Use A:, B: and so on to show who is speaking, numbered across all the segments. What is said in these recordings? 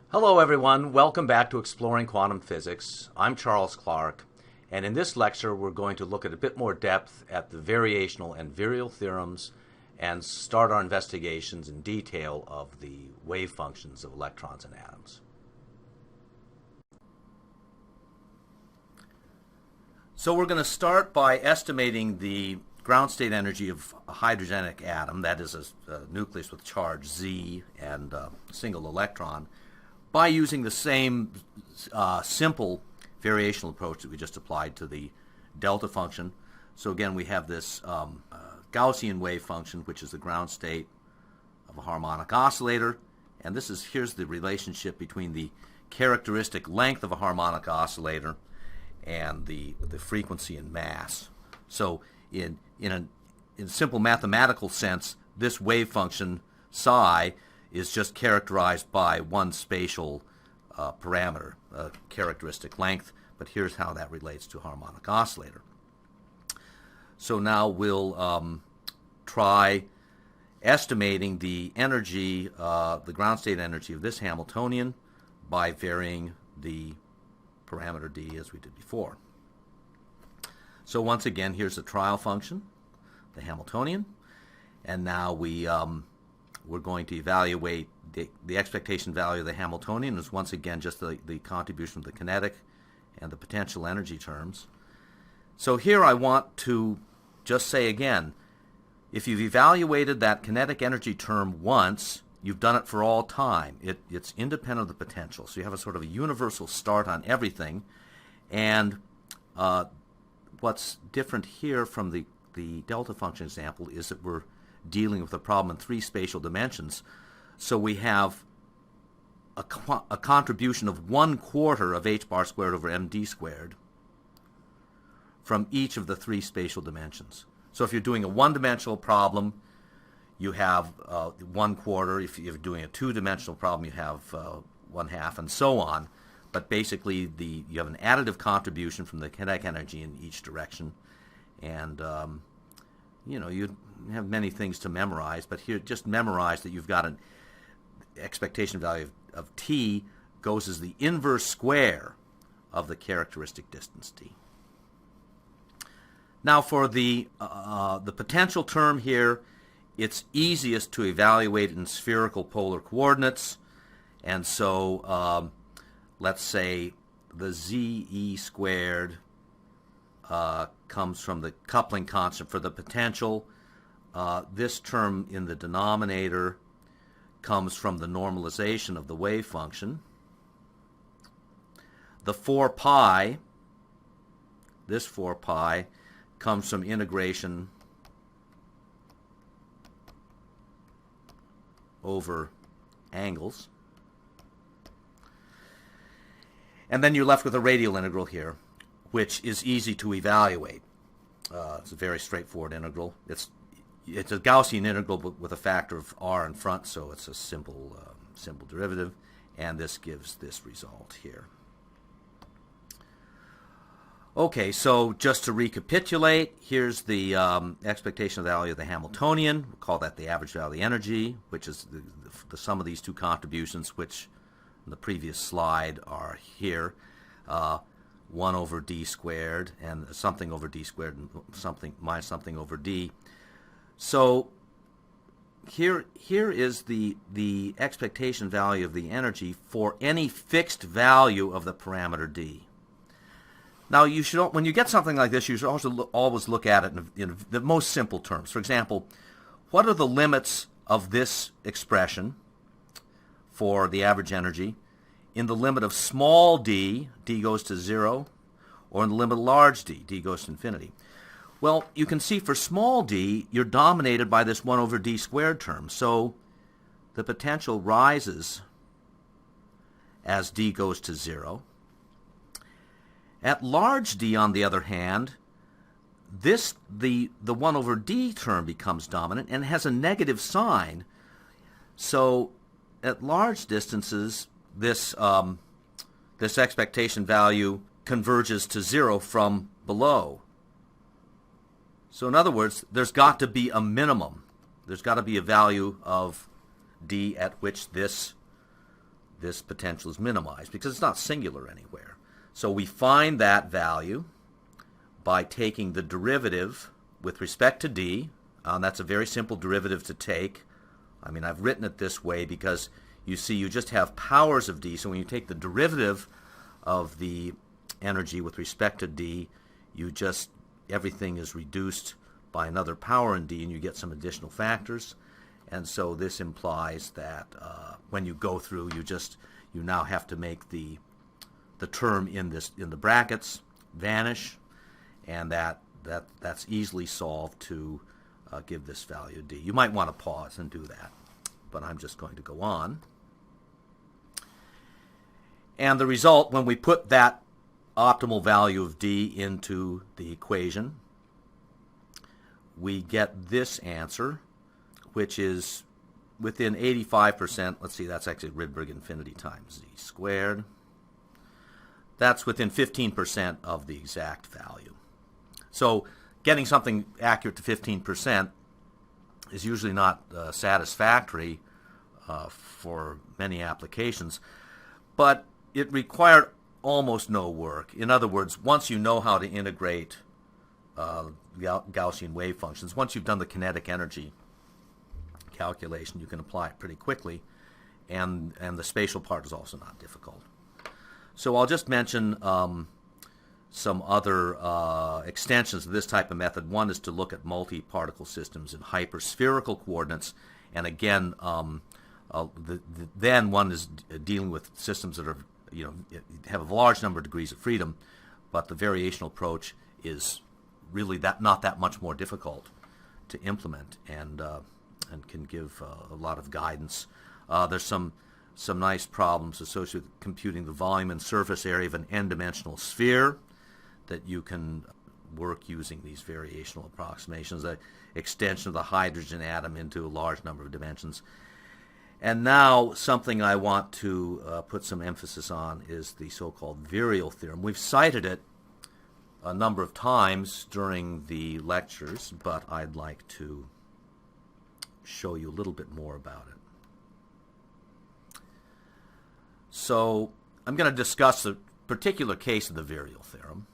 A: Hello everyone, welcome back to Exploring Quantum Physics. I'm Charles Clark, and in this lecture we're going to look at a bit more depth at the variational and virial theorems and start our investigations in detail of the wave functions of electrons and atoms. So we're going to start by estimating the ground state energy of a hydrogenic atom, that is a nucleus with charge Z and a single electron, by using the same simple variational approach that we just applied to the delta function. So again, we have this Gaussian wave function, which is the ground state of a harmonic oscillator, and here's the relationship between the characteristic length of a harmonic oscillator and the frequency and mass. So in simple mathematical sense, this wave function psi is just characterized by one spatial parameter, characteristic length, but here's how that relates to a harmonic oscillator. So now we'll try estimating the energy, the ground state energy of this Hamiltonian by varying the parameter d as we did before. So once again, here's the trial function, the Hamiltonian, and now we're going to evaluate the expectation value of the Hamiltonian is once again just the contribution of the kinetic and the potential energy terms. So here I want to just say again, if you've evaluated that kinetic energy term once, you've done it for all time. It's independent of the potential. So you have a sort of a universal start on everything. And what's different here from the delta function example is that we're dealing with a problem in three spatial dimensions. So we have a contribution of 1/4 of h bar squared over md squared from each of the three spatial dimensions. So if you're doing a one-dimensional problem, you have 1/4. If you're doing a two-dimensional problem, you have 1/2, and so on. But basically, you have an additive contribution from the kinetic energy in each direction, and you have many things to memorize, but here just memorize that you've got an expectation value of t goes as the inverse square of the characteristic distance t. Now for the potential term here, it's easiest to evaluate in spherical polar coordinates, and so let's say the ze squared comes from the coupling constant for the potential. This term in the denominator comes from the normalization of the wave function. The 4 pi, this 4 pi, comes from integration over angles. And then you're left with a radial integral here, which is easy to evaluate. It's a very straightforward integral. It's a Gaussian integral with a factor of r in front, so it's a simple derivative, and this gives this result here. Okay, so just to recapitulate, here's the expectation value of the Hamiltonian. We'll call that the average value of the energy, which is the sum of these two contributions, which in the previous slide are here. 1 over d squared and something over d squared and something minus something over d. So here is the expectation value of the energy for any fixed value of the parameter d. Now you should, when you get something like this, you should also always look at it in the most simple terms. For example, what are the limits of this expression for the average energy in the limit of small d, d goes to 0, or in the limit of large d, d goes to infinity? Well, you can see for small d, you're dominated by this 1 over d squared term. So the potential rises as d goes to 0. At large d, on the other hand, the 1 over d term becomes dominant and has a negative sign. So at large distances, this expectation value converges to 0 from below. So in other words, there's got to be a minimum. There's got to be a value of d at which this this potential is minimized because it's not singular anywhere. So we find that value by taking the derivative with respect to d. That's a very simple derivative to take. I mean, I've written it this way because you see you just have powers of d. So when you take the derivative of the energy with respect to d, everything is reduced by another power in d, and you get some additional factors. And so this implies that when you go through, you now have to make the term in the brackets vanish, and that's easily solved to give this value d. You might want to pause and do that, but I'm just going to go on. And the result, when we put that optimal value of d into the equation, we get this answer, which is within 85%. Let's see, that's actually Rydberg infinity times z squared. That's within 15% of the exact value. So getting something accurate to 15% is usually not satisfactory for many applications, but it required almost no work. In other words, once you know how to integrate Gaussian wave functions, once you've done the kinetic energy calculation, you can apply it pretty quickly, and the spatial part is also not difficult. So I'll just mention some other extensions of this type of method. One is to look at multi-particle systems in hyperspherical coordinates, and again, then one is dealing with systems that are, have a large number of degrees of freedom, but the variational approach is really not that much more difficult to implement, and can give a lot of guidance. There's some nice problems associated with computing the volume and surface area of an n-dimensional sphere that you can work using these variational approximations, the extension of the hydrogen atom into a large number of dimensions. And now something I want to put some emphasis on is the so-called virial theorem. We've cited it a number of times during the lectures, but I'd like to show you a little bit more about it. So I'm going to discuss a particular case of the virial theorem,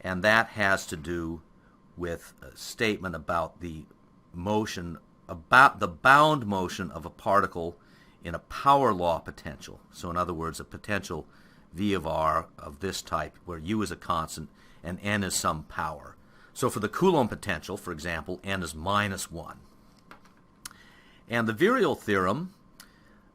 A: and that has to do with a statement about the motion, about the bound motion of a particle in a power law potential. So in other words, a potential V of r of this type, where u is a constant and n is some power. So for the Coulomb potential, for example, n is -1. And the virial theorem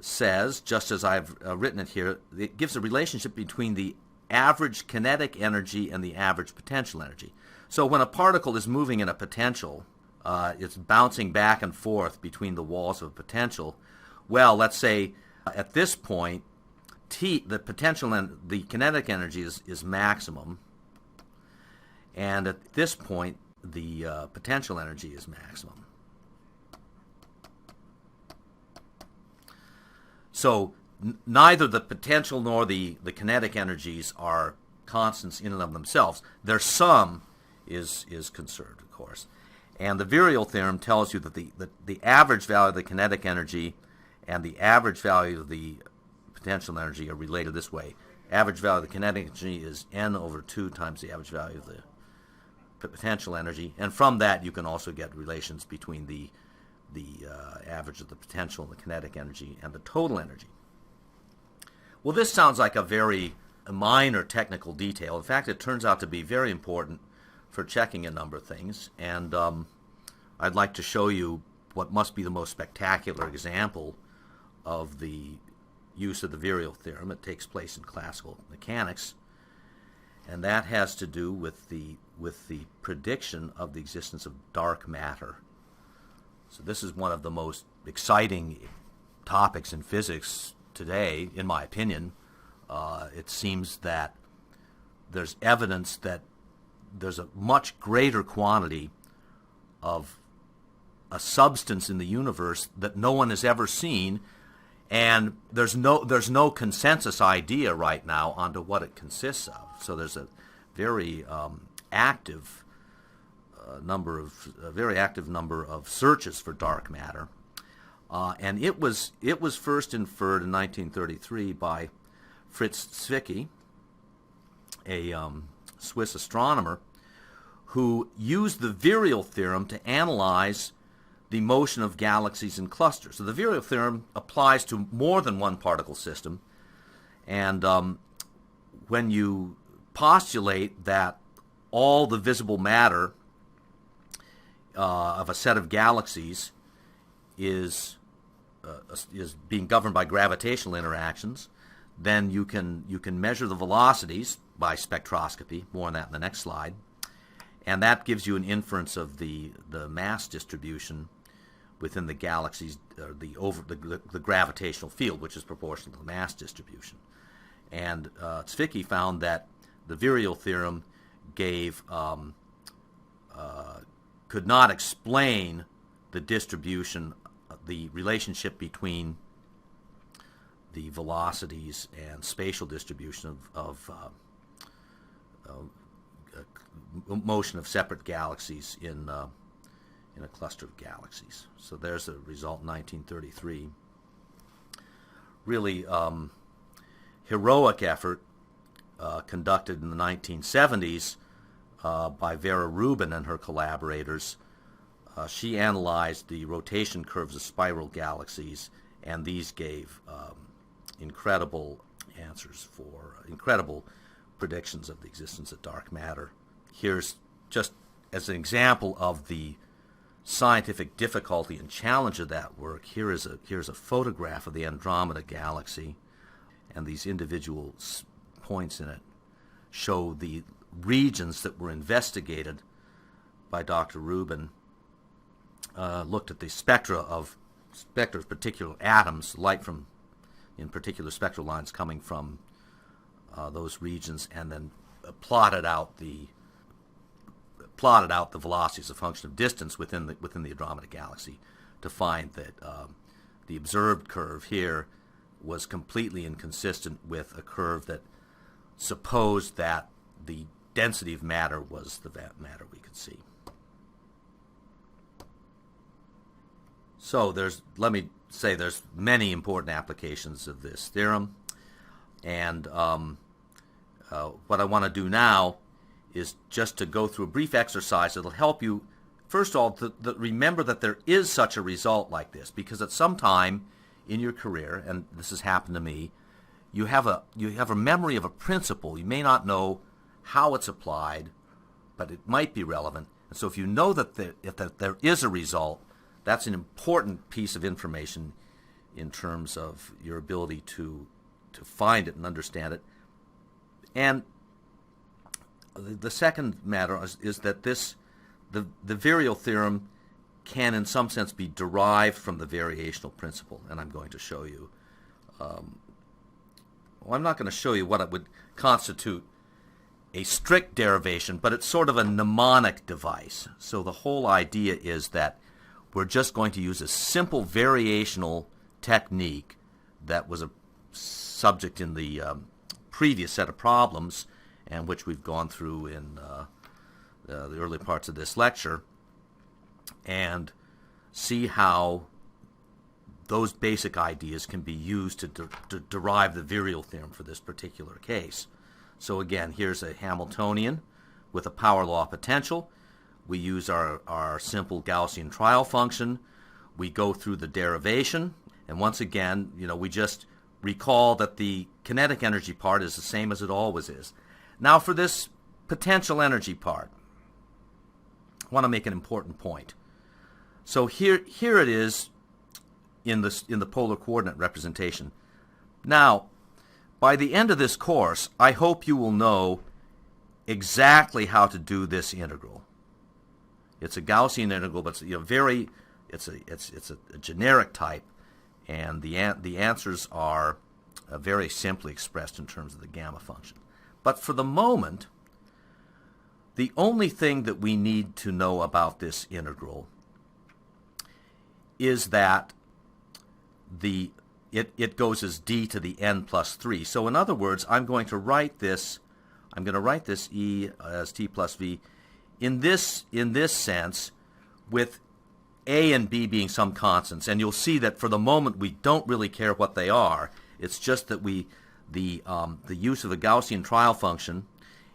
A: says, just as I've written it here, it gives a relationship between the average kinetic energy and the average potential energy. So when a particle is moving in a potential, it's bouncing back and forth between the walls of a potential. Well, let's say at this point, the potential and the kinetic energy is maximum, and at this point, the potential energy is maximum. So neither the potential nor the kinetic energies are constants in and of themselves. Their sum is conserved, of course. And the virial theorem tells you that the average value of the kinetic energy and the average value of the potential energy are related this way. Average value of the kinetic energy is n over 2 times the average value of the potential energy. And from that, you can also get relations between the average of the potential and the kinetic energy and the total energy. Well, this sounds like a very minor technical detail. In fact, it turns out to be very important for checking a number of things, and I'd like to show you what must be the most spectacular example of the use of the virial theorem. It takes place in classical mechanics, and that has to do with the prediction of the existence of dark matter. So this is one of the most exciting topics in physics today, in my opinion. It seems that there's evidence that there's a much greater quantity of a substance in the universe that no one has ever seen, and there's no consensus idea right now onto what it consists of. So there's a very active number of searches for dark matter. And it was first inferred in 1933 by Fritz Zwicky, a Swiss astronomer, who used the virial theorem to analyze the motion of galaxies in clusters. So the virial theorem applies to more than one particle system, and when you postulate that all the visible matter of a set of galaxies is being governed by gravitational interactions, then you can measure the velocities by spectroscopy. More on that in the next slide. And that gives you an inference of the mass distribution within the galaxies, the gravitational field, which is proportional to the mass distribution. And Zwicky found that the virial theorem could not explain the distribution, the relationship between the velocities and spatial distribution of motion of separate galaxies in a cluster of galaxies. So there's a result in 1933. Really heroic effort conducted in the 1970s by Vera Rubin and her collaborators. She analyzed the rotation curves of spiral galaxies, and these gave incredible answers for incredible predictions of the existence of dark matter. Here's just as an example of the scientific difficulty and challenge of that work. Here's a photograph of the Andromeda galaxy, and these individual points in it show the regions that were investigated by Dr. Rubin. Looked at the spectra of particular atoms, light from in particular spectral lines coming from those regions, and then plotted out the velocity as a function of distance within the Andromeda galaxy to find that the observed curve here was completely inconsistent with a curve that supposed that the density of matter was the matter we could see. So let me say there's many important applications of this theorem, and what I want to do now is just to go through a brief exercise that'll help you, first of all, to remember that there is such a result like this, because at some time in your career, and this has happened to me, you have a memory of a principle. You may not know how it's applied, but it might be relevant. And so if you know that there is a result, that's an important piece of information in terms of your ability to find it and understand it. And the second matter is that the virial theorem can in some sense be derived from the variational principle, and I'm going to show you. I'm not going to show you what it would constitute a strict derivation, but it's sort of a mnemonic device. So the whole idea is that we're just going to use a simple variational technique that was a subject in the previous set of problems, and which we've gone through in the early parts of this lecture, and see how those basic ideas can be used to derive the virial theorem for this particular case. So again, here's a Hamiltonian with a power law potential. We use our simple Gaussian trial function. We go through the derivation, and once again, we just recall that the kinetic energy part is the same as it always is. Now for this potential energy part, I want to make an important point. So here it is in the polar coordinate representation. Now, by the end of this course, I hope you will know exactly how to do this integral. It's a Gaussian integral, but it's a generic type, and the answers are very simply expressed in terms of the gamma function. But for the moment, the only thing that we need to know about this integral is that it goes as d to the n plus 3. So in other words, I'm going to write this e as t plus v in this sense, with A and B being some constants, and you'll see that for the moment we don't really care what they are. It's just that the use of a Gaussian trial function,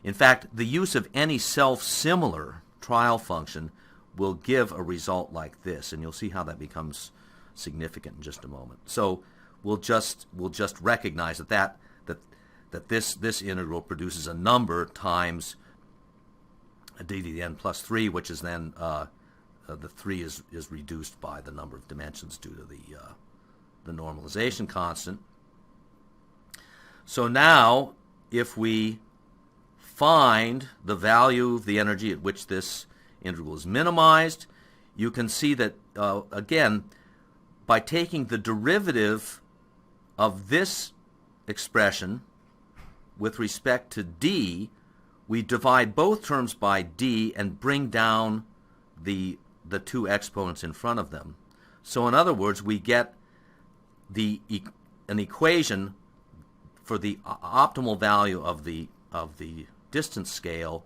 A: in fact, the use of any self-similar trial function will give a result like this, and you'll see how that becomes significant in just a moment. So we'll just recognize that this integral produces a number times d to the n plus 3, which is then the 3 is reduced by the number of dimensions due to the normalization constant. So now, if we find the value of the energy at which this integral is minimized, you can see that, again, by taking the derivative of this expression with respect to d, we divide both terms by d and bring down the two exponents in front of them. So in other words, we get an equation for the optimal value of the distance scale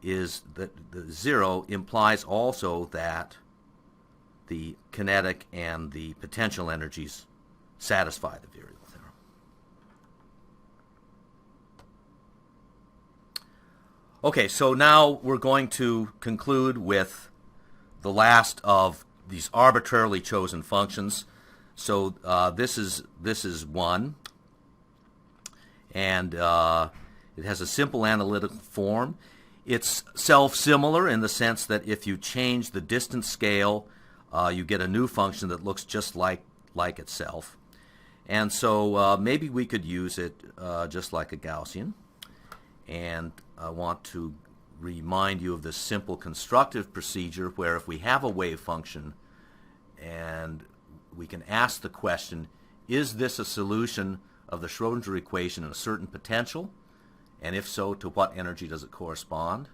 A: is that the 0 implies also that the kinetic and the potential energies satisfy the virial theorem. Okay, so now we're going to conclude with the last of these arbitrarily chosen functions. So this is one, and it has a simple analytical form. It's self-similar in the sense that if you change the distance scale, you get a new function that looks just like itself. And so maybe we could use it just like a Gaussian. And I want to remind you of this simple constructive procedure where if we have a wave function and we can ask the question, is this a solution of the Schrodinger equation in a certain potential? And if so, to what energy does it correspond?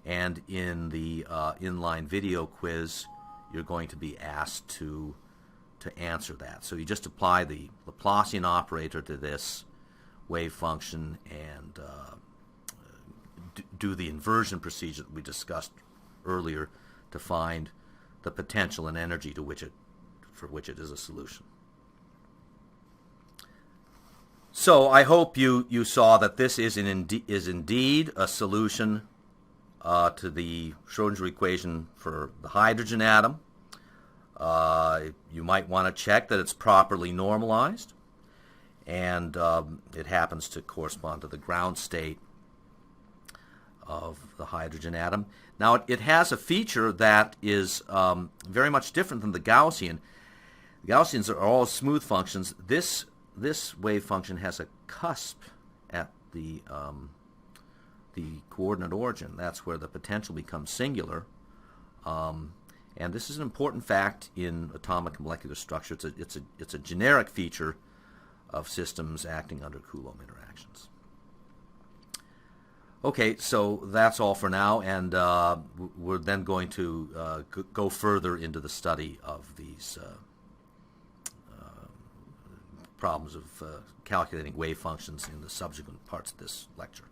A: And in the inline video quiz, you're going to be asked to answer that. So you just apply the Laplacian operator to this wave function and do the inversion procedure that we discussed earlier to find the potential and energy for which it is a solution. So I hope you saw that this is indeed a solution to the Schrodinger equation for the hydrogen atom. You might want to check that it's properly normalized, and it happens to correspond to the ground state of the hydrogen atom. Now it has a feature that is very much different than the Gaussian. The Gaussians are all smooth functions. This wave function has a cusp at the coordinate origin. That's where the potential becomes singular. And this is an important fact in atomic and molecular structure. It's a generic feature of systems acting under Coulomb interactions. Okay, so that's all for now, and we're then going to go further into the study of these problems of calculating wave functions in the subsequent parts of this lecture.